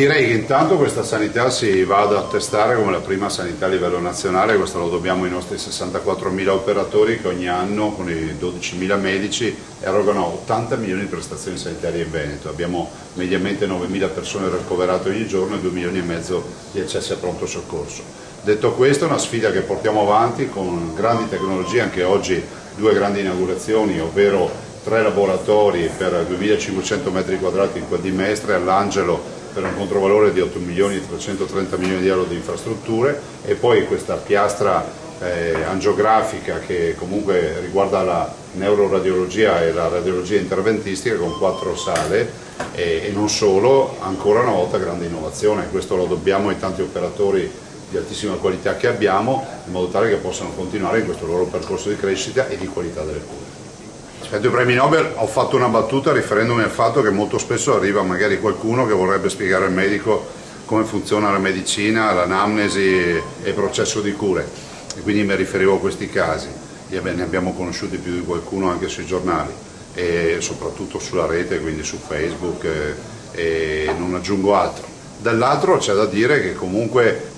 direi che intanto questa sanità si va ad attestare come la prima sanità a livello nazionale, questo lo dobbiamo ai nostri 64.000 operatori che ogni anno con i 12.000 medici erogano 80 milioni di prestazioni sanitarie in Veneto. Abbiamo mediamente 9.000 persone ricoverate ogni giorno e 2,5 milioni di accessi a pronto soccorso. Detto questo, è una sfida che portiamo avanti con grandi tecnologie, anche oggi 2 grandi inaugurazioni, ovvero 3 laboratori per 2.500 metri quadrati in quel di Mestre, all'Angelo per un controvalore di 8 milioni e 330 milioni di euro di infrastrutture, e poi questa piastra angiografica che comunque riguarda la neuroradiologia e la radiologia interventistica con 4 sale e non solo, ancora una volta grande innovazione. Questo lo dobbiamo ai tanti operatori di altissima qualità che abbiamo, in modo tale che possano continuare in questo loro percorso di crescita e di qualità delle cure. Rispetto ai premi Nobel ho fatto una battuta riferendomi al fatto che molto spesso arriva magari qualcuno che vorrebbe spiegare al medico come funziona la medicina, l'anamnesi e il processo di cure, e quindi mi riferivo a questi casi. Ne abbiamo conosciuti più di qualcuno anche sui giornali e soprattutto sulla rete, quindi su Facebook, e non aggiungo altro. Dall'altro c'è da dire che comunque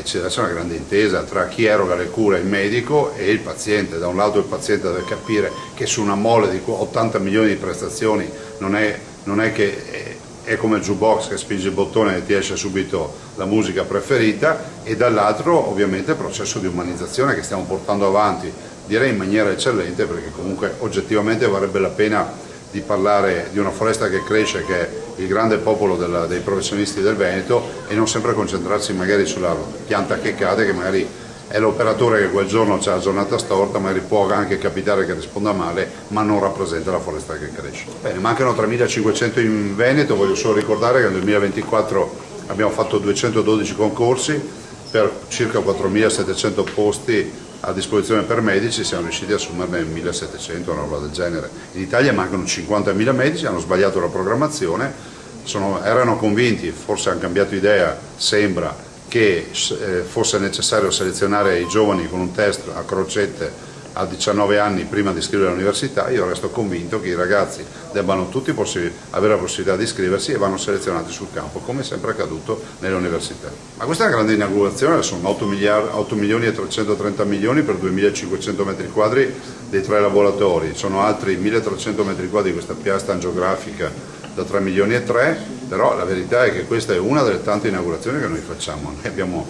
ci deve essere una grande intesa tra chi eroga le cure, il medico, e il paziente. Da un lato il paziente deve capire che su una mole di 80 milioni di prestazioni non è che è come il jukebox che spingi il bottone e ti esce subito la musica preferita, e dall'altro ovviamente il processo di umanizzazione che stiamo portando avanti, direi in maniera eccellente, perché comunque oggettivamente varrebbe la pena di parlare di una foresta che cresce, che è il grande popolo dei professionisti del Veneto, e non sempre concentrarsi magari sulla pianta che cade, che magari è l'operatore che quel giorno ha la giornata storta, magari può anche capitare che risponda male, ma non rappresenta la foresta che cresce. Bene, mancano 3.500 in Veneto. Voglio solo ricordare che nel 2024 abbiamo fatto 212 concorsi per circa 4.700 posti a disposizione per medici, siamo riusciti a assumerne 1.700, una roba del genere. In Italia mancano 50.000 medici, hanno sbagliato la programmazione, erano convinti, forse hanno cambiato idea, sembra, che fosse necessario selezionare i giovani con un test a crocette a 19 anni prima di iscriversi all'università. Io resto convinto che i ragazzi debbano tutti avere la possibilità di iscriversi e vanno selezionati sul campo, come è sempre accaduto nelle università. Ma questa è una grande inaugurazione, sono 8 milioni e 330 milioni per 2.500 metri quadri dei 3 laboratori, sono altri 1.300 metri quadri di questa piastra angiografica da 3 milioni e 3, però la verità è che questa è una delle tante inaugurazioni che noi facciamo. Noi abbiamo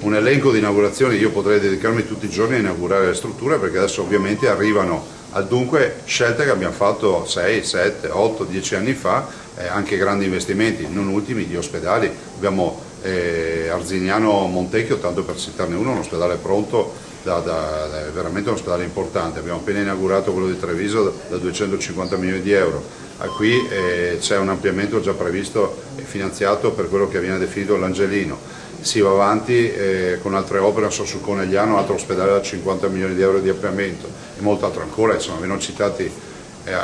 un elenco di inaugurazioni, io potrei dedicarmi tutti i giorni a inaugurare le strutture, perché adesso ovviamente arrivano al dunque scelte che abbiamo fatto 6, 7, 8, 10 anni fa, anche grandi investimenti, non ultimi di ospedali. Abbiamo Arzignano Montecchio, tanto per citarne uno, un ospedale pronto, è veramente un ospedale importante. Abbiamo appena inaugurato quello di Treviso da 250 milioni di euro. Qui c'è un ampliamento già previsto e finanziato per quello che viene definito l'Angelino. Si va avanti con altre opere, non so, sul Conegliano, altro ospedale da 50 milioni di euro di ampliamento e molto altro ancora. Insomma,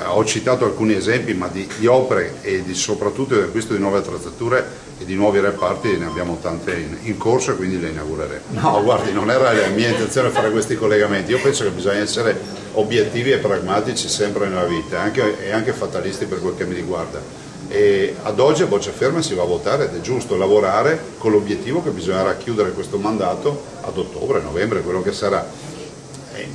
ho citato alcuni esempi, ma di opere e soprattutto di acquisto di nuove attrezzature e di nuovi reparti ne abbiamo tante in corso, e quindi le inaugureremo. No, guardi, non era la mia intenzione fare questi collegamenti. Io penso che bisogna essere obiettivi e pragmatici sempre nella vita, e anche fatalisti per quel che mi riguarda. E ad oggi a boccia ferma si va a votare, ed è giusto lavorare con l'obiettivo che bisognerà chiudere questo mandato ad ottobre, novembre, quello che sarà.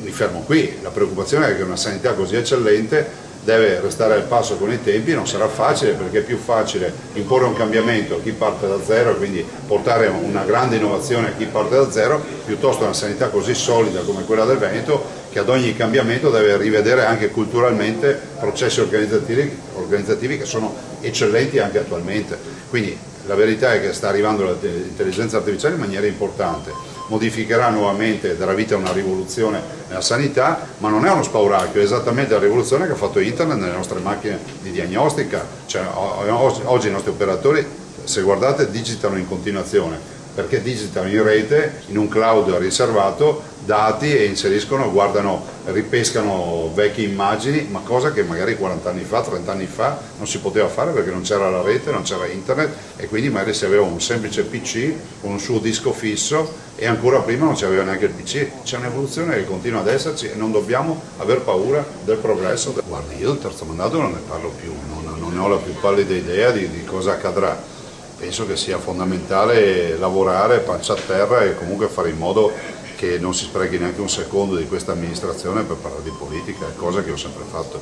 Mi fermo qui. La preoccupazione è che una sanità così eccellente deve restare al passo con i tempi. Non sarà facile, perché è più facile imporre un cambiamento a chi parte da zero e quindi portare una grande innovazione a chi parte da zero, piuttosto una sanità così solida come quella del Veneto, che ad ogni cambiamento deve rivedere anche culturalmente processi organizzativi che sono eccellenti anche attualmente. Quindi la verità è che sta arrivando l'intelligenza artificiale in maniera importante, modificherà nuovamente, darà vita a una rivoluzione nella sanità, ma non è uno spauracchio, è esattamente la rivoluzione che ha fatto Internet nelle nostre macchine di diagnostica. Cioè, oggi i nostri operatori, se guardate, digitano in continuazione, perché digitano in rete, in un cloud riservato, dati, e inseriscono, guardano, ripescano vecchie immagini, ma cosa che magari 40 anni fa, 30 anni fa non si poteva fare, perché non c'era la rete, non c'era internet, e quindi magari si aveva un semplice PC con un suo disco fisso, e ancora prima non c'aveva neanche il PC. C'è un'evoluzione che continua ad esserci e non dobbiamo aver paura del progresso. Guardi, io del terzo mandato non ne parlo più, non ne ho la più pallida idea di cosa accadrà. penso che sia fondamentale lavorare pancia a terra e comunque fare in modo che non si sprechi neanche un secondo di questa amministrazione per parlare di politica, cosa che ho sempre fatto.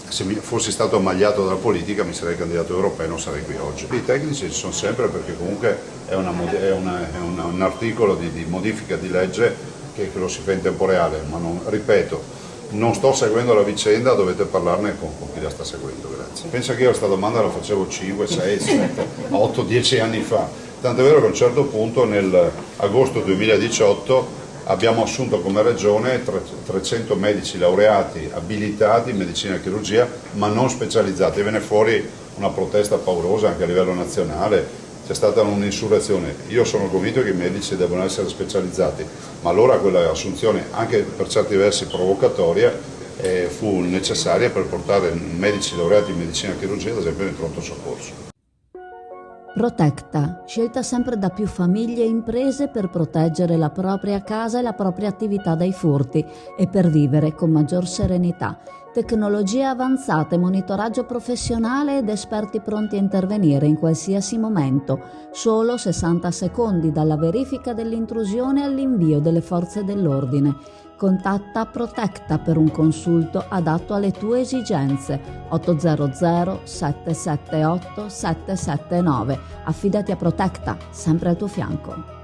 Se fossi stato ammagliato dalla politica mi sarei candidato europeo e non sarei qui oggi. I tecnici ci sono sempre perché comunque è un articolo di modifica di legge che lo si fa in tempo reale, ma ripeto, non sto seguendo la vicenda, dovete parlarne con chi la sta seguendo, grazie. Pensa che io questa domanda la facevo 5, 6, 7, 8, 10 anni fa, tant'è vero che a un certo punto nell'agosto 2018 abbiamo assunto come regione 300 medici laureati abilitati in medicina e chirurgia ma non specializzati, e venne fuori una protesta paurosa anche a livello nazionale. C'è stata un'insurrezione. Io sono convinto che i medici devono essere specializzati, ma allora quella assunzione, anche per certi versi provocatoria, fu necessaria per portare medici laureati in medicina e chirurgia, ad esempio, nel pronto soccorso. Protecta, scelta sempre da più famiglie e imprese per proteggere la propria casa e la propria attività dai furti e per vivere con maggior serenità. Tecnologie avanzate, monitoraggio professionale ed esperti pronti a intervenire in qualsiasi momento. Solo 60 secondi dalla verifica dell'intrusione all'invio delle forze dell'ordine. Contatta Protecta per un consulto adatto alle tue esigenze. 800 778 779. Affidati a Protecta, sempre al tuo fianco.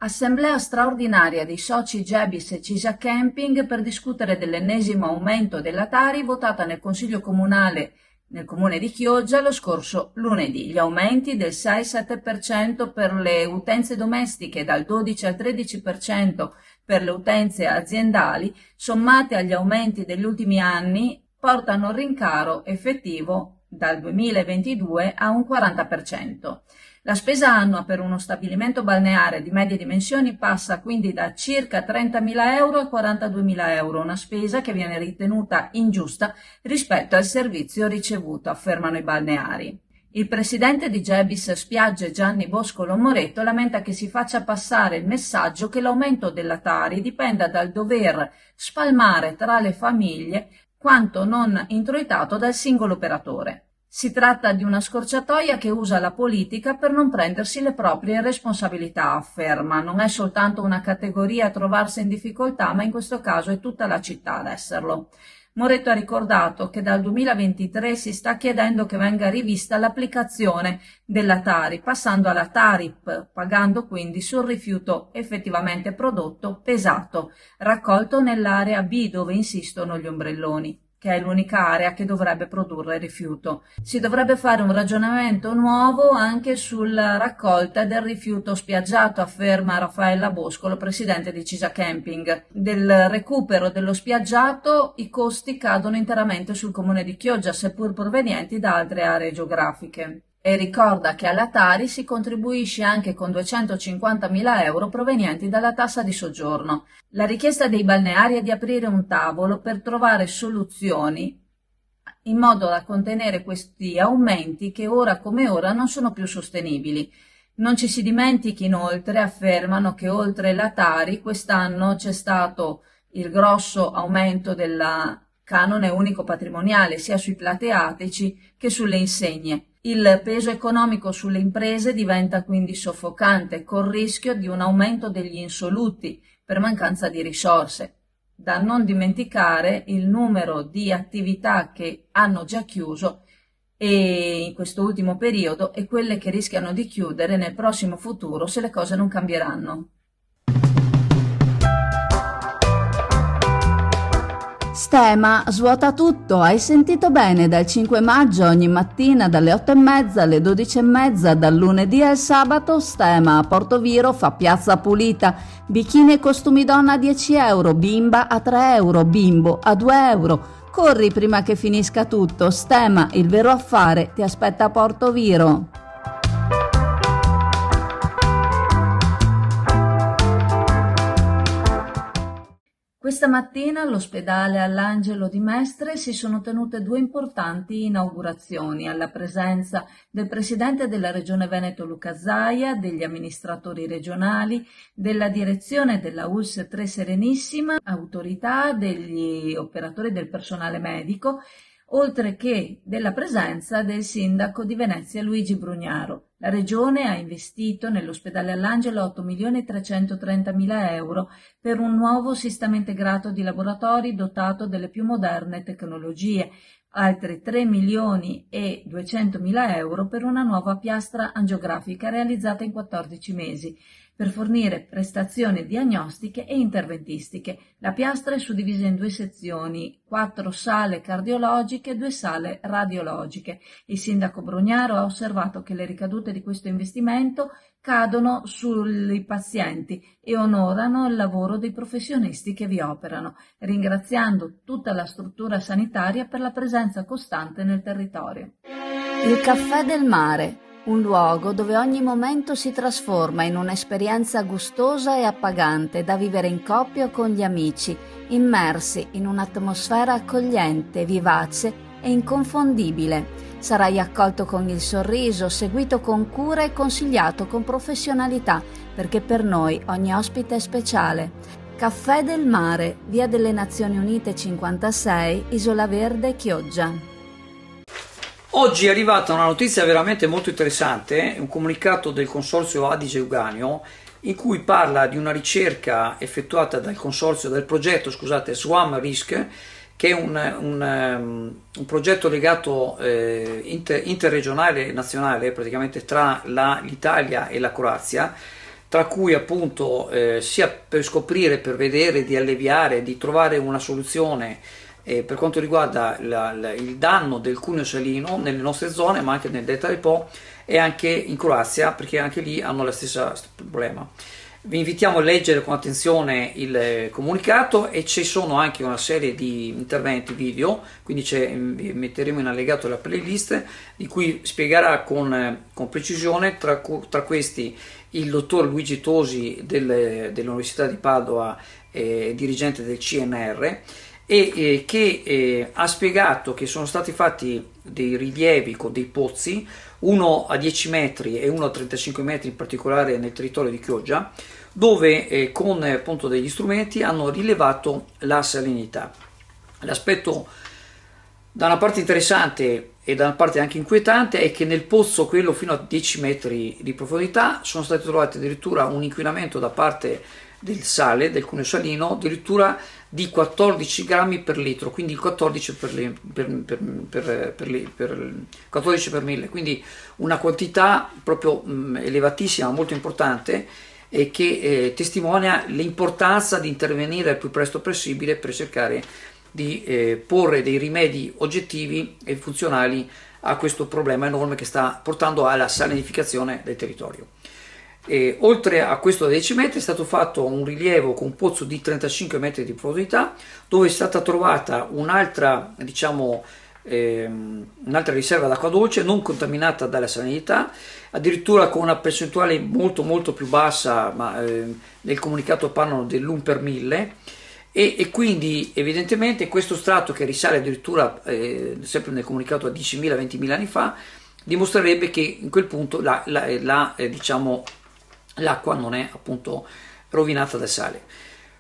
Assemblea straordinaria di soci Gebis e Cisa Camping per discutere dell'ennesimo aumento della Tari votata nel Consiglio Comunale nel comune di Chioggia lo scorso lunedì. Gli aumenti del 6-7% per le utenze domestiche e dal 12 al 13% per le utenze aziendali, sommate agli aumenti degli ultimi anni, portano il rincaro effettivo dal 2022 a un 40%. La spesa annua per uno stabilimento balneare di medie dimensioni passa quindi da circa 30.000 euro a 42.000 euro, una spesa che viene ritenuta ingiusta rispetto al servizio ricevuto, affermano i balneari. Il presidente di Gebis Spiagge Gianni Boscolo Moretto lamenta che si faccia passare il messaggio che l'aumento della Tari dipenda dal dover spalmare tra le famiglie quanto non introitato dal singolo operatore. Si tratta di una scorciatoia che usa la politica per non prendersi le proprie responsabilità, afferma. Non è soltanto una categoria a trovarsi in difficoltà, ma in questo caso è tutta la città ad esserlo. Moretto ha ricordato che dal 2023 si sta chiedendo che venga rivista l'applicazione della Tari, passando alla Tarip, pagando quindi sul rifiuto effettivamente prodotto pesato, raccolto nell'area B dove insistono gli ombrelloni. che è l'unica area che dovrebbe produrre rifiuto. Si dovrebbe fare un ragionamento nuovo anche sulla raccolta del rifiuto spiaggiato, afferma Raffaella Boscolo, presidente di Cisa Camping. Del recupero dello spiaggiato i costi cadono interamente sul comune di Chioggia, seppur provenienti da altre aree geografiche. E ricorda che alla Tari si contribuisce anche con 250.000 euro provenienti dalla tassa di soggiorno. La richiesta dei balneari è di aprire un tavolo per trovare soluzioni in modo da contenere questi aumenti che ora come ora non sono più sostenibili. Non ci si dimentichi inoltre, affermano, che oltre la Tari quest'anno c'è stato il grosso aumento del canone unico patrimoniale sia sui plateatici che sulle insegne. Il peso economico sulle imprese diventa quindi soffocante, col rischio di un aumento degli insoluti per mancanza di risorse. Da non dimenticare il numero di attività che hanno già chiuso e in questo ultimo periodo e quelle che rischiano di chiudere nel prossimo futuro se le cose non cambieranno. Stema svuota tutto, hai sentito bene? Dal 5 maggio ogni mattina dalle 8:30 alle 12:30, dal lunedì al sabato, Stema a Portoviro fa piazza pulita, bikini e costumi donna a 10 euro, bimba a 3 euro, bimbo a 2 euro. Corri prima che finisca tutto, Stema, il vero affare, ti aspetta a Portoviro. Questa mattina all'ospedale All'Angelo di Mestre si sono tenute due importanti inaugurazioni alla presenza del presidente della Regione Veneto Luca Zaia, degli amministratori regionali, della direzione della ULSS 3 Serenissima, autorità, degli operatori del personale medico, oltre che della presenza del sindaco di Venezia Luigi Brugnaro. La Regione ha investito nell'ospedale All'Angelo 8.330.000 euro per un nuovo sistema integrato di laboratori dotato delle più moderne tecnologie, altri 3.200.000 euro per una nuova piastra angiografica realizzata in 14 mesi, per fornire prestazioni diagnostiche e interventistiche. La piastra è suddivisa in due sezioni, 4 sale cardiologiche e 2 sale radiologiche. Il sindaco Brugnaro ha osservato che le ricadute di questo investimento cadono sui pazienti e onorano il lavoro dei professionisti che vi operano, ringraziando tutta la struttura sanitaria per la presenza costante nel territorio. Il Caffè del Mare, un luogo dove ogni momento si trasforma in un'esperienza gustosa e appagante da vivere in coppia o con gli amici, immersi in un'atmosfera accogliente, vivace e inconfondibile. Sarai accolto con il sorriso, seguito con cura e consigliato con professionalità, perché per noi ogni ospite è speciale. Caffè del Mare, Via delle Nazioni Unite 56, Isola Verde, Chioggia. Oggi è arrivata una notizia veramente molto interessante, un comunicato del Consorzio Adige-Euganeo in cui parla di una ricerca effettuata dal consorzio, del progetto, SWAM Risk, che è un progetto legato interregionale e nazionale praticamente tra l'Italia e la Croazia, tra cui appunto sia per scoprire, per vedere, di alleviare, di trovare una soluzione per quanto riguarda il danno del cuneo salino nelle nostre zone, ma anche nel Delta del Po e anche in Croazia, perché anche lì hanno lo stesso problema. Vi invitiamo a leggere con attenzione il comunicato e ci sono anche una serie di interventi video, quindi vi metteremo in allegato la playlist di cui spiegherà con precisione, tra questi il dottor Luigi Tosi dell'Università di Padova, dirigente del CNR, e che ha spiegato che sono stati fatti dei rilievi con dei pozzi, uno a 10 metri e uno a 35 metri, in particolare nel territorio di Chioggia, dove con appunto degli strumenti hanno rilevato la salinità. L'aspetto da una parte interessante e da una parte anche inquietante è che nel pozzo, quello fino a 10 metri di profondità, sono stati trovati addirittura un inquinamento da parte del sale, del cuneo salino, addirittura di 14 grammi per litro, quindi il 14 14 per 1000, quindi una quantità proprio elevatissima, molto importante, e che testimonia l'importanza di intervenire il più presto possibile per cercare di porre dei rimedi oggettivi e funzionali a questo problema enorme che sta portando alla salinificazione del territorio. E oltre a questo da 10 metri è stato fatto un rilievo con un pozzo di 35 metri di profondità, dove è stata trovata un'altra, diciamo, un'altra riserva d'acqua dolce non contaminata dalla salinità, addirittura con una percentuale molto più bassa, ma nel comunicato parlano dell'1 per 1000, e quindi evidentemente questo strato, che risale addirittura sempre nel comunicato a 10.000-20.000 anni fa, dimostrerebbe che in quel punto diciamo, l'acqua non è appunto rovinata dal sale.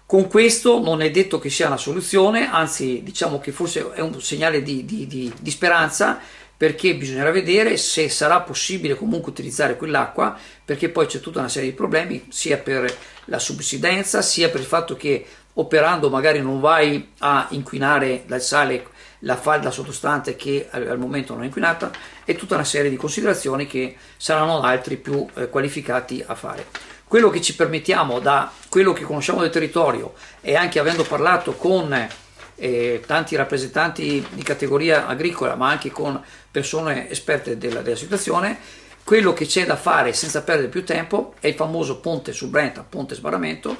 Con questo non è detto che sia una soluzione, anzi diciamo che forse è un segnale di speranza, perché bisognerà vedere se sarà possibile comunque utilizzare quell'acqua, perché poi c'è tutta una serie di problemi, sia per la subsidenza, sia per il fatto che operando magari non vai a inquinare dal sale la falda sottostante, che al momento non è inquinata, e tutta una serie di considerazioni che saranno altri più qualificati a fare. Quello che ci permettiamo, da quello che conosciamo del territorio, e anche avendo parlato con tanti rappresentanti di categoria agricola, ma anche con persone esperte della situazione, quello che c'è da fare senza perdere più tempo è il famoso ponte sul Brenta, ponte sbarramento,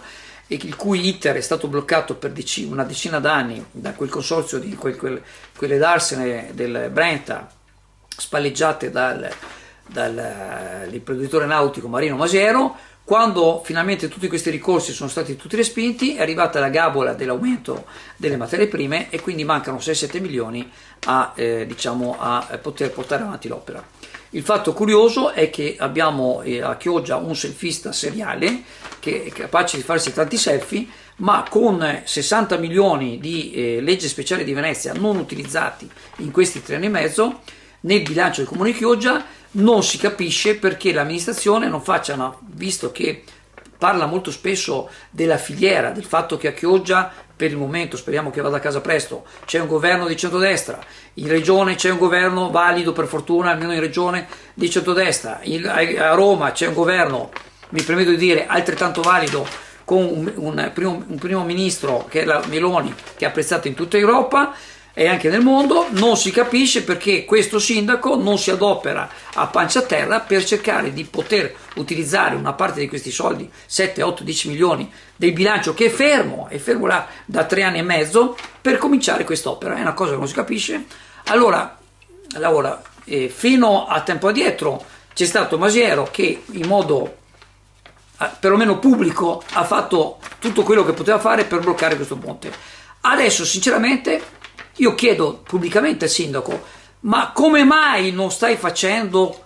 il cui iter è stato bloccato per una decina d'anni da quel consorzio di quelle darsene del Brenta spalleggiate dall'imprenditore nautico Marino Masiero. Quando finalmente tutti questi ricorsi sono stati tutti respinti, è arrivata la gabola dell'aumento delle materie prime, e quindi mancano 6-7 milioni a poter portare avanti l'opera. Il fatto curioso è che abbiamo a Chioggia un selfista seriale che è capace di farsi tanti selfie, ma con 60 milioni di legge speciale di Venezia non utilizzati in questi 3 anni e mezzo, nel bilancio del Comune di Chioggia non si capisce perché l'amministrazione non faccia, visto che parla molto spesso della filiera, del fatto che a Chioggia per il momento, speriamo che vada a casa presto, c'è un governo di centrodestra, in regione c'è un governo valido, per fortuna, almeno in regione, di centrodestra, a Roma c'è un governo, mi permetto di dire, altrettanto valido, con un primo ministro che è la Meloni, che è apprezzato in tutta Europa e anche nel mondo. Non si capisce perché questo sindaco non si adopera a pancia a terra per cercare di poter utilizzare una parte di questi soldi, 7, 8, 10 milioni del bilancio, che è fermo là da 3 anni e mezzo, per cominciare quest'opera. È una cosa che non si capisce. Allora fino a tempo addietro c'è stato Masiero che in modo perlomeno pubblico ha fatto tutto quello che poteva fare per bloccare questo ponte. Adesso sinceramente io chiedo pubblicamente al sindaco: ma come mai non stai facendo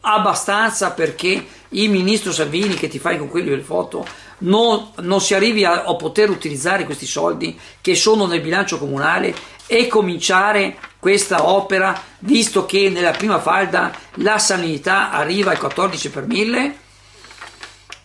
abbastanza perché il ministro Salvini, che ti fai con quelli le foto, non si arrivi a poter utilizzare questi soldi che sono nel bilancio comunale e cominciare questa opera, visto che nella prima falda la salinità arriva al 14 per 1000?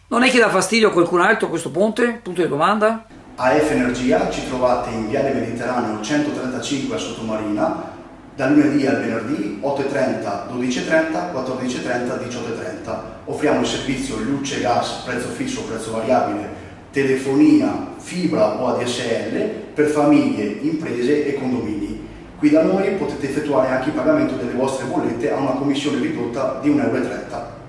Non è che dà fastidio a qualcun altro questo ponte? Punto di domanda. AF Energia, ci trovate in Viale Mediterraneo 135 a Sottomarina, dal lunedì al venerdì 8.30, 12.30, 14.30, 18.30. Offriamo il servizio luce, gas, prezzo fisso, prezzo variabile, telefonia, fibra o ADSL per famiglie, imprese e condomini. Qui da noi potete effettuare anche il pagamento delle vostre bollette a una commissione ridotta di 1,30 €.